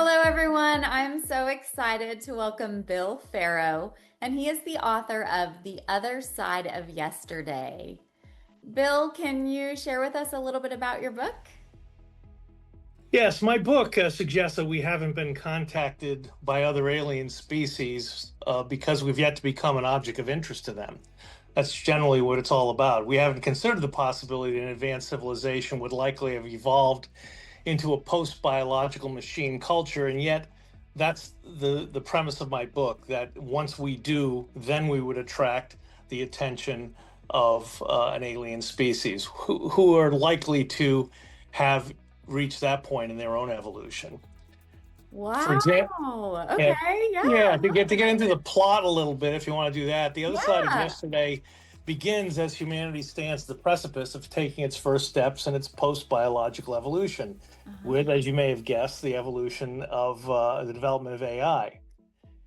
Hello, everyone. I'm so excited to welcome Bill Ferro, and he is the author of The Other Side of Yesterday. Bill, can you share with us a little bit about your book? Yes, my book suggests that we haven't been contacted by other alien species because we've yet to become an object of interest to them. That's generally what it's all about. We haven't considered the possibility that an advanced civilization would likely have evolved into a post-biological machine culture, and yet that's the premise of my book, that once we do, then we would attract the attention of an alien species who are likely to have reached that point in their own evolution. For example, Wow. yeah, Okay. Yeah. yeah, to get into the plot a little bit, if you want to do that, the other side of Yeah. yesterday begins as humanity stands at the precipice of taking its first steps in its post-biological evolution, Uh-huh. with, as you may have guessed, the evolution of the development of AI.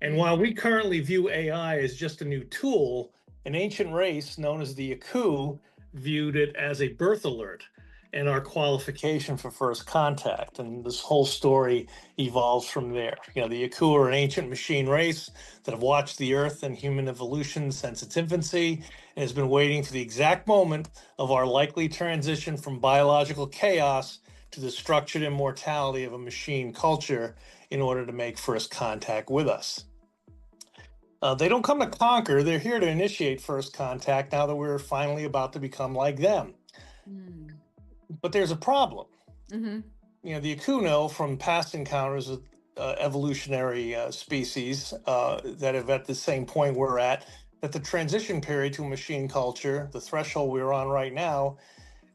And Mm. while we currently view AI as just a new tool, an ancient race known as the Yaku viewed it as a birth alert and our qualification for first contact. And this whole story evolves from there. The Yaku are an ancient machine race that have watched the Earth and human evolution since its infancy and has been waiting for the exact moment of our likely transition from biological chaos to the structured immortality of a machine culture in order to make first contact with us. They don't come to conquer, they're here to initiate first contact now that we're finally about to become like them. Mm. But there's a problem. Hmm. The Akuno from past encounters with evolutionary species that have at the same point we're at, that the transition period to a machine culture, the threshold we're on right now,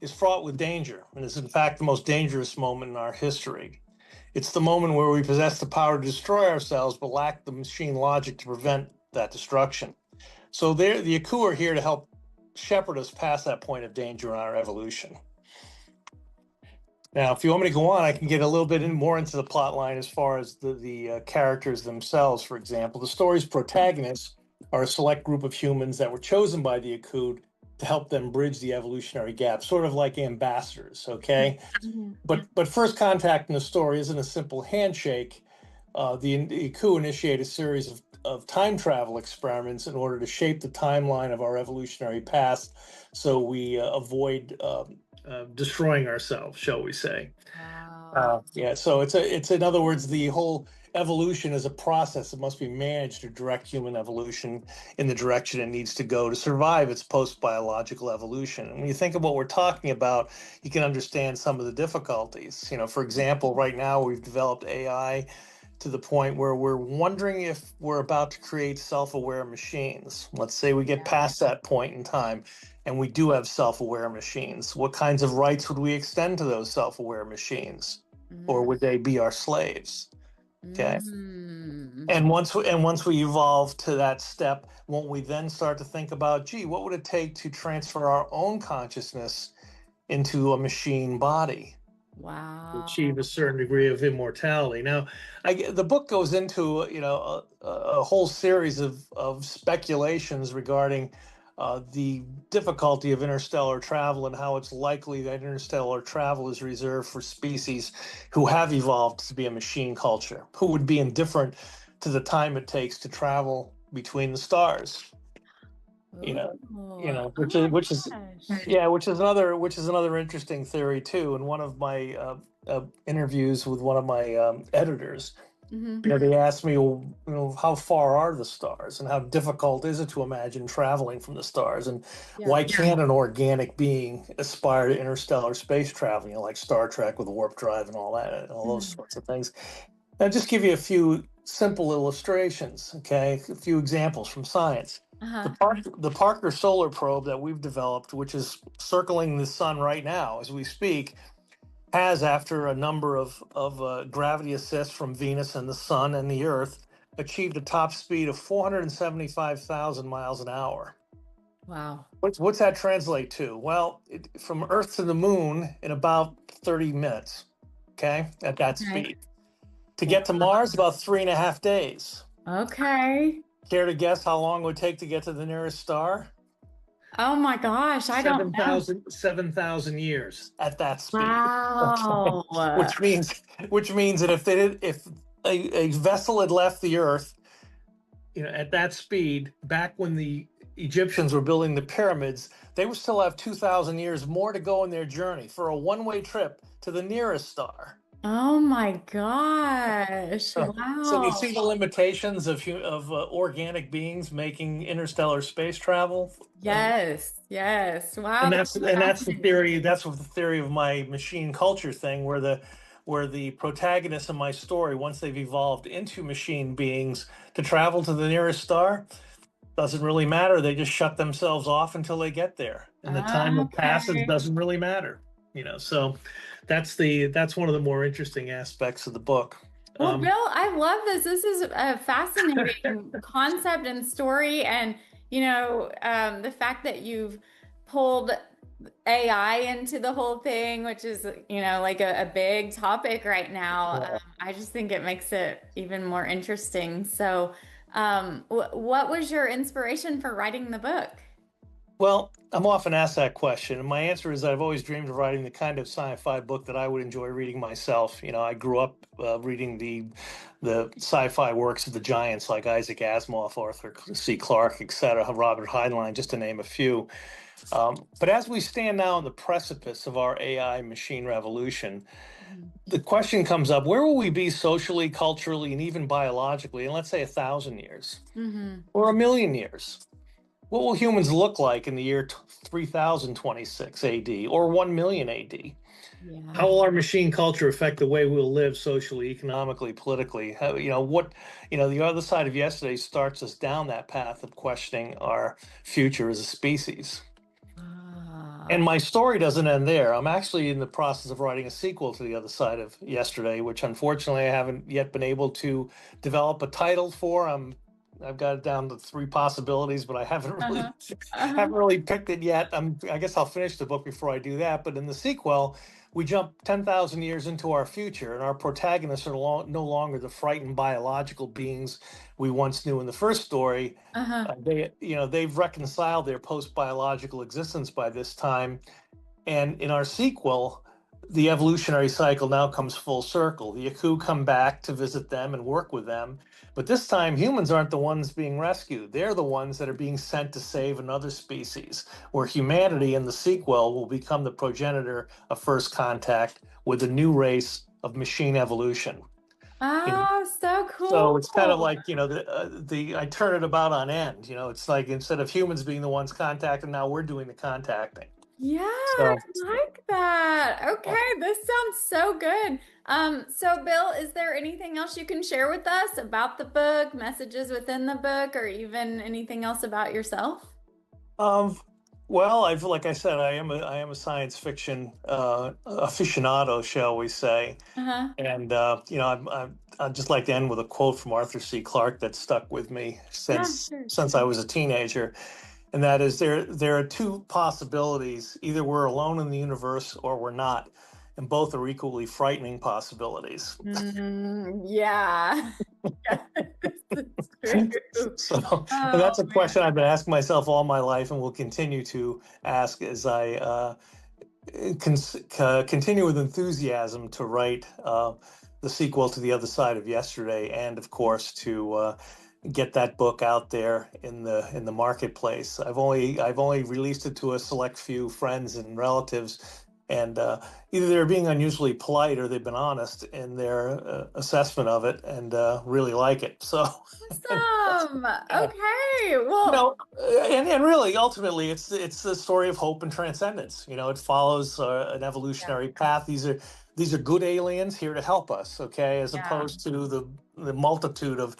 is fraught with danger and is in fact the most dangerous moment in our history. It's the moment where we possess the power to destroy ourselves but lack the machine logic to prevent that destruction. So the Aku are here to help shepherd us past that point of danger in our evolution. Now, if you want me to go on, I can get a little bit more into the plot line as far as the characters themselves. For example, the story's protagonists are a select group of humans that were chosen by the Akud to help them bridge the evolutionary gap, sort of like ambassadors. Okay, Hmm. but first contact in the story isn't a simple handshake. The Aku initiate a series of time travel experiments in order to shape the timeline of our evolutionary past, so we avoid destroying ourselves, shall we say? Wow. Yeah. So it's in other words, the whole evolution is a process that must be managed to direct human evolution in the direction it needs to go to survive its post-biological evolution. And when you think of what we're talking about, you can understand some of the difficulties. For example, right now we've developed AI to the point where we're wondering if we're about to create self-aware machines. Let's say we get Yeah. past that point in time and we do have self-aware machines. What kinds of rights would we extend to those self-aware machines? Or Mm. would they be our slaves? Okay. Mm. And once we evolve to that step, won't we then start to think about, gee, what would it take to transfer our own consciousness into a machine body to achieve Wow. a certain degree of immortality? Now, the book goes into a whole series of speculations regarding the difficulty of interstellar travel and how it's likely that interstellar travel is reserved for species who have evolved to be a machine culture, who would be indifferent to the time it takes to travel between the stars. You Ooh. know, Oh which is my gosh. yeah, which is another interesting theory too. In one of my interviews with one of my editors, Hmm. they asked me, well, how far are the stars, and how difficult is it to imagine traveling from the stars, and Yeah. why can't an organic being aspire to interstellar space travel? Like Star Trek with warp drive and all that, and all those Hmm. sorts of things. I'll just give you a few simple illustrations, okay? A few examples from science. The, Uh-huh. the Parker Solar Probe that we've developed, which is circling the sun right now as we speak, has, after a number of gravity assists from Venus and the sun and the Earth, achieved a top speed of 475,000 miles an hour. Wow. What's that translate to? Well, from Earth to the moon in about 30 minutes, okay, at that Okay. speed. To get to Mars, about 3.5 days. Okay. Care to guess how long it would take to get to the nearest star? Oh my gosh, I don't Seven know. thousand 7,000 years at that speed. Okay. Wow. Which means that if a vessel had left the Earth, at that speed, back when the Egyptians were building the pyramids, they would still have 2,000 years more to go in their journey for a one-way trip to the nearest star. Oh my gosh. So you see Wow. the limitations of organic beings making interstellar space travel. Yes. Yes. Wow. And That's that's the fascinating. theory. That's what the theory of my machine culture thing, where the protagonists in my story, once they've evolved into machine beings to travel to the nearest star, doesn't really matter. They just shut themselves off until they get there, and the time that passes Okay. doesn't really matter. So that's one of the more interesting aspects of the book. Well, Bill, Um, I love this. This is a fascinating concept and story. And, the fact that you've pulled AI into the whole thing, which is, like a big topic right now, I just think it makes it even more interesting. So, what was your inspiration for writing the book? Well, I'm often asked that question, and my answer is that I've always dreamed of writing the kind of sci-fi book that I would enjoy reading myself. I grew up reading the sci-fi works of the giants like Isaac Asimov, Arthur C. Clarke, etc., Robert Heinlein, just to name a few. But as we stand now on the precipice of our AI machine revolution, the question comes up: where will we be socially, culturally, and even biologically in, let's say, 1,000 years Mm-hmm. or 1,000,000 years? What will humans look like in the year 3026 AD or 1 million AD? How Yeah. will our machine culture affect the way we'll live socially, economically, politically? The other side of yesterday starts us down that path of questioning our future as a species. And Ah. my story doesn't end there. I'm actually in the process of writing a sequel to the other side of yesterday, which unfortunately I haven't yet been able to develop a title for. I've got it down to three possibilities, but I haven't really Uh-huh. Uh-huh. haven't really picked it yet. I guess I'll finish the book before I do that. But in the sequel, we jump 10,000 years into our future, and our protagonists are no longer the frightened biological beings we once knew in the first story. Uh-huh. They've reconciled their post-biological existence by this time, and in our sequel, the evolutionary cycle now comes full circle. The Aku come back to visit them and work with them. But this time, humans aren't the ones being rescued. They're the ones that are being sent to save another species, where humanity in the sequel will become the progenitor of first contact with a new race of machine evolution. You know, Oh, so so it's kind of cool. like, the I turn it about on end. It's like instead of humans being the ones contacting, now we're doing the contacting. Yeah, I So like that. uh, Okay, this sounds so good. So Bill, is there anything else you can share with us about the book, messages within the book, or even anything else about yourself? Um, well, like I said, I am a science fiction aficionado, shall we say? Uh-huh. And I'd just like to end with a quote from Arthur C. Clarke that stuck with me Yeah, since sure. since I was a teenager, and that is there are two possibilities: either we're alone in the universe or we're not, and both are equally frightening possibilities. Yeah. Yes, it's true. So, and Oh that's a man. question I've been asking myself all my life, and will continue to ask as I continue with enthusiasm to write the sequel to The Other Side of Yesterday, and of course to get that book out there in the marketplace. I've only released it to a select few friends and relatives, and either they're being unusually polite or they've been honest in their assessment of it, and really like it. So, Awesome. uh, Okay. Well, and really, ultimately, it's the story of hope and transcendence. It follows an yeah. evolutionary path. These are good aliens here to help us, okay, as Yeah. opposed to the multitude of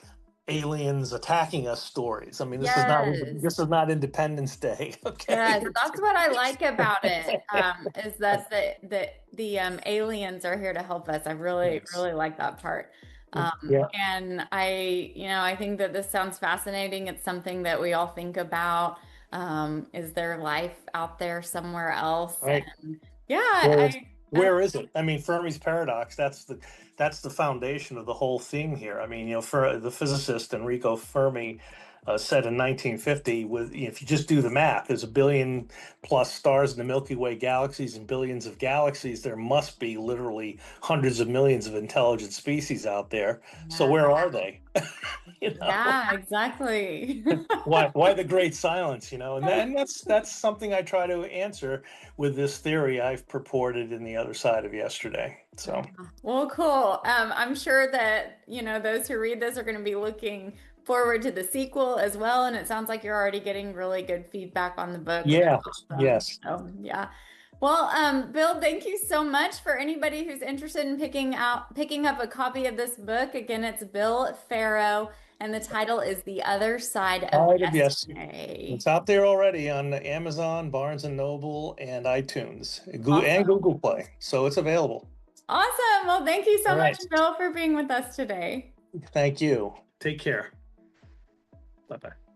aliens attacking us stories. I mean, this is not Yes. this is not Independence Day, okay? Yes, that's what I like about it, is that the aliens are here to help us. I really, Yes. really like that part. Yeah. And I think that this sounds fascinating. It's something that we all think about. Is there life out there somewhere else? Right. And yeah, Where is I where is it? I mean, Fermi's paradox. That's the foundation of the whole thing here. I mean, for the physicist Enrico Fermi, set in 1950. With if you just do the math, there's a billion plus stars in the Milky Way galaxies and billions of galaxies. There must be literally hundreds of millions of intelligent species out there. So Yeah. where are they? You know, Yeah, exactly. why the great silence? And that's something I try to answer with this theory I've purported in the other side of yesterday. So Well, cool. I'm sure that, those who read this are going to be looking forward to the sequel as well. And it sounds like you're already getting really good feedback on the book. That's yeah, awesome. yes. So, yeah. Well, Bill, thank you so much. For anybody who's interested in picking up a copy of this book. Again, it's Bill Farrow, and the title is The Other Side of Yes, Yesterday. it's out there already on Amazon, Barnes and Noble, and iTunes, and Awesome. Google Play. So it's available. Awesome. Well, thank you All so much, right. Bill, for being with us today. Thank you. Take care. Bye bye.